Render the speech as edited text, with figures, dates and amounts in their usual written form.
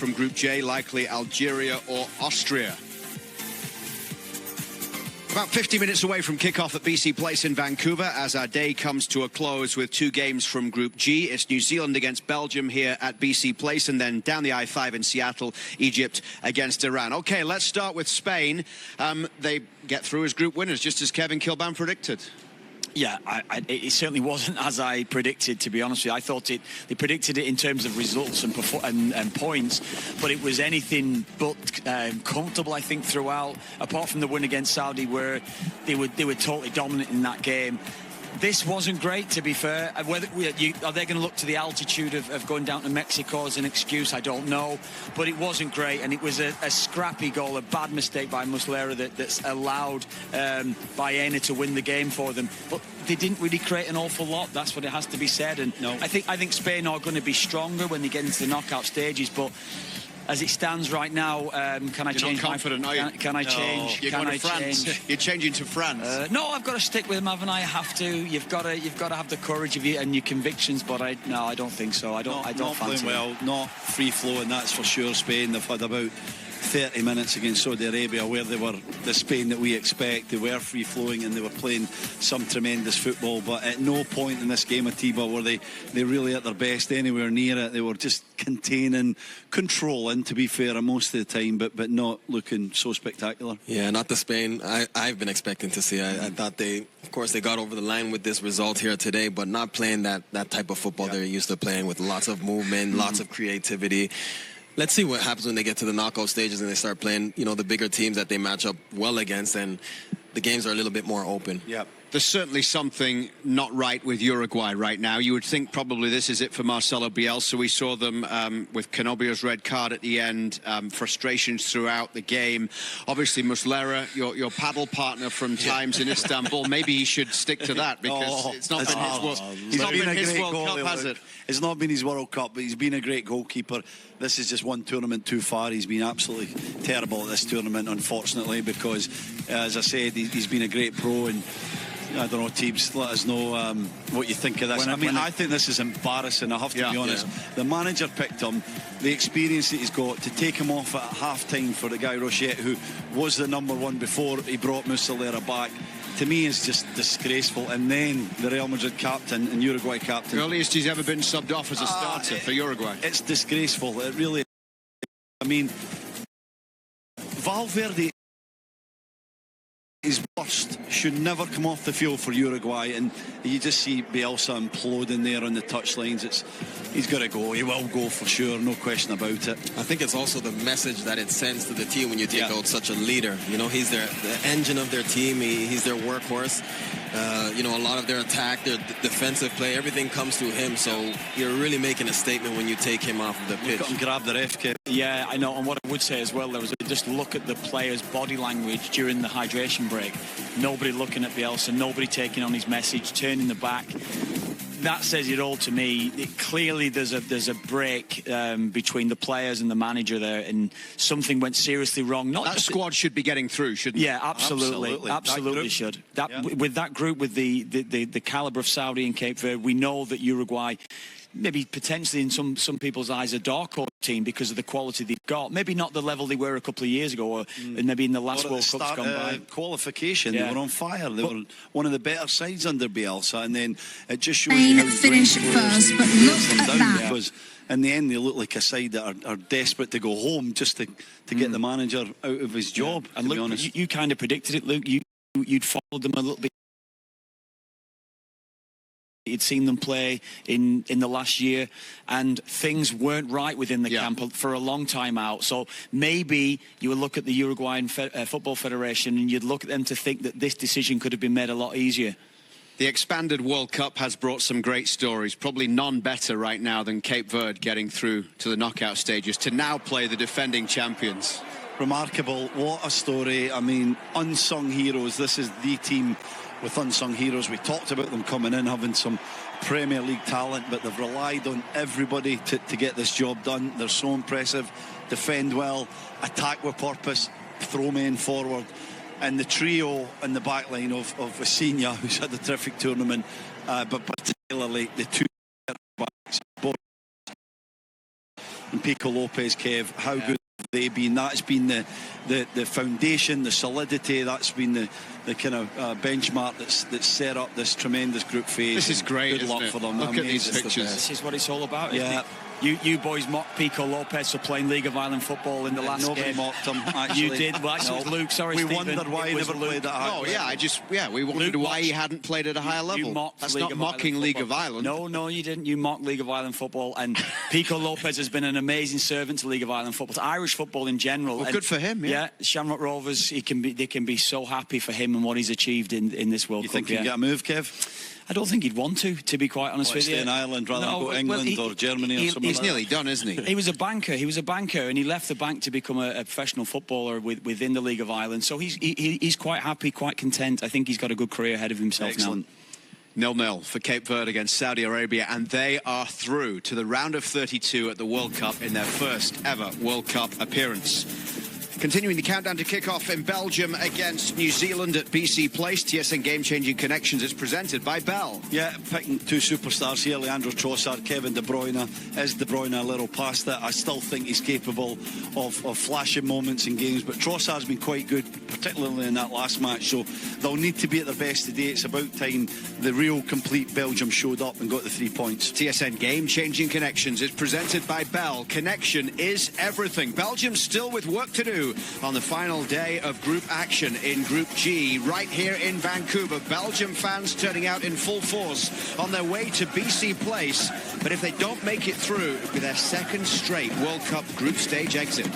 from Group J, likely Algeria or Austria. About 50 minutes away from kickoff at BC Place in Vancouver as our day comes to a close with two games from Group G. It's New Zealand against Belgium here at BC Place, and then down the I-5 in Seattle, Egypt against Iran. Okay, let's start with Spain. They get through as group winners, just as Kevin Kilban predicted. Yeah, it certainly wasn't as I predicted, to be honest with you. I thought they predicted it in terms of results and points, but it was anything but comfortable, I think, throughout, apart from the win against Saudi, where they were totally dominant in that game. This wasn't great, to be fair. Are they going to look to the altitude of going down to Mexico as an excuse? I don't know. But it wasn't great, and it was a scrappy goal, a bad mistake by Muslera that's allowed Baena to win the game for them. But they didn't really create an awful lot. That's what it has to be said. And no. I think Spain are going to be stronger when they get into the knockout stages, but as it stands right now, can I change? Not confident, are you? Can I change? You're going to France. You're changing to France. No, I've got to stick with them, haven't I? I have to. You've got to have the courage of you and your convictions. But I don't think so. I don't fancy well. Not free flowing, that's for sure. Spain. They've had about 30 minutes against Saudi Arabia where they were the Spain that we expect. They were free flowing and they were playing some tremendous football, but at no point in this game of Atiba were they really at their best anywhere near it. They were just containing, controlling, to be fair, most of the time, but not looking so spectacular. Yeah, not the Spain I've been expecting to see. I thought of course they got over the line with this result here today, but not playing that type of football they're used to playing, with lots of movement, lots of creativity. Let's see what happens when they get to the knockout stages and they start playing, the bigger teams that they match up well against, and the games are a little bit more open. Yeah. There's certainly something not right with Uruguay right now. You would think probably this is it for Marcelo Bielsa. We saw them with Canobio's red card at the end, frustrations throughout the game. Obviously, Muslera, your paddle partner from times in Istanbul, maybe he should stick to that, because it's not been his World Cup, has it? It's not been his World Cup, but he's been a great goalkeeper. This is just one tournament too far. He's been absolutely terrible at this tournament, unfortunately, because, as I said, he's been a great pro. And I don't know, teams, let us know what you think of this. I think this is embarrassing, I have to be honest. Yeah. The manager picked him, the experience that he's got, to take him off at half-time for the guy Rochette, who was the #1 before he brought Muslera back, to me is just disgraceful. And then the Real Madrid captain and Uruguay captain. The earliest he's ever been subbed off as a starter for Uruguay. It's disgraceful, it really is. I mean, Valverde, his worst, should never come off the field for Uruguay, and you just see Bielsa imploding there on the touchlines. He's got to go. He will go for sure, no question about it. I think it's also the message that it sends to the team when you take out such a leader. He's the engine of their team. He's their workhorse. A lot of their attack, their defensive play, everything comes through him. So you're really making a statement when you take him off of the pitch. Got him grab the ref, Kev. Yeah, I know. And what I would say as well, there was just look at the players' body language during the hydration break. Nobody looking at Bielsa, nobody taking on his message, turning the back. That says it all to me. Clearly there's a break between the players and the manager there, and something went seriously wrong. That squad should be getting through, shouldn't it? Yeah, absolutely should. With that group, with the calibre of Saudi and Cape Verde, we know that Uruguay, maybe potentially in some people's eyes, a dark horse team because of the quality they've got. Maybe not the level they were a couple of years ago, or maybe in the last World Cup's gone by. Qualification, they were on fire. They were one of the better sides under Bielsa, and then it just shows you how finish first, but look at that. Because in the end, they look like a side that are desperate to go home just to get the manager out of his job. And look, be honest, you kind of predicted it, Luke. You'd followed them a little bit. You'd seen them play in the last year, and things weren't right within the camp for a long time out. So maybe you would look at the Uruguayan Football Federation and you'd look at them to think that this decision could have been made a lot easier. The expanded World Cup has brought some great stories. Probably none better right now than Cape Verde getting through to the knockout stages to now play the defending champions. Remarkable. What a story. I mean, unsung heroes. This is the team with unsung heroes. We talked about them coming in, having some Premier League talent, but they've relied on everybody to get this job done. They're so impressive. Defend well, attack with purpose, throw men forward. And the trio in the back line of Vecina, who's had a terrific tournament, but particularly the two backs, and Pico Lopez, Kev, how good they've been. That's been the foundation, the solidity. That's been the kind of benchmark that's set up this tremendous group phase. This is great. Good luck it? for them. Look at these Amazing. pictures. This is what it's all about. Isn't Yeah. it? You boys mocked Pico Lopez for playing League of Ireland football in the last Nobody game. mocked him. Actually, You did. Well, actually, it was Luke. Sorry, we Stephen. wondered why he It was never Luke. played at high Oh level. yeah, we wondered Luke why he hadn't played at a higher level. You mocked That's League not of mocking Ireland League football. of Ireland. No, you didn't. You mocked League of Ireland football, and Pico Lopez has been an amazing servant to League of Ireland football, to Irish football in general. Well, And good for him. Yeah. Shamrock Rovers. They can be so happy for him and what he's achieved in this World You Cup. think he can get a move, Kev? I don't think he'd want to be quite honest with you. Stay in Ireland rather than go to well, England or Germany or something He's like nearly that. done, isn't he? He was a banker, and he left the bank to become a professional footballer within the League of Ireland. So he's quite happy, quite content. I think he's got a good career ahead of himself Excellent. now. 0-0 for Cape Verde against Saudi Arabia, and they are through to the round of 32 at the World Cup in their first ever World Cup appearance. Continuing the countdown to kick-off in Belgium against New Zealand at BC Place. TSN Game Changing Connections is presented by Bell. Yeah, picking two superstars here, Leandro Trossard, Kevin De Bruyne. Is De Bruyne a little past it? I still think he's capable of flashing moments in games, but Trossard's been quite good, particularly in that last match, so they'll need to be at their best today. It's about time the real complete Belgium showed up and got the 3 points. TSN Game Changing Connections is presented by Bell. Connection is everything. Belgium still with work to do on the final day of group action in Group G right here in Vancouver. Belgium fans turning out in full force on their way to BC Place, but if they don't make it through, it'll be their second straight World Cup group stage exit.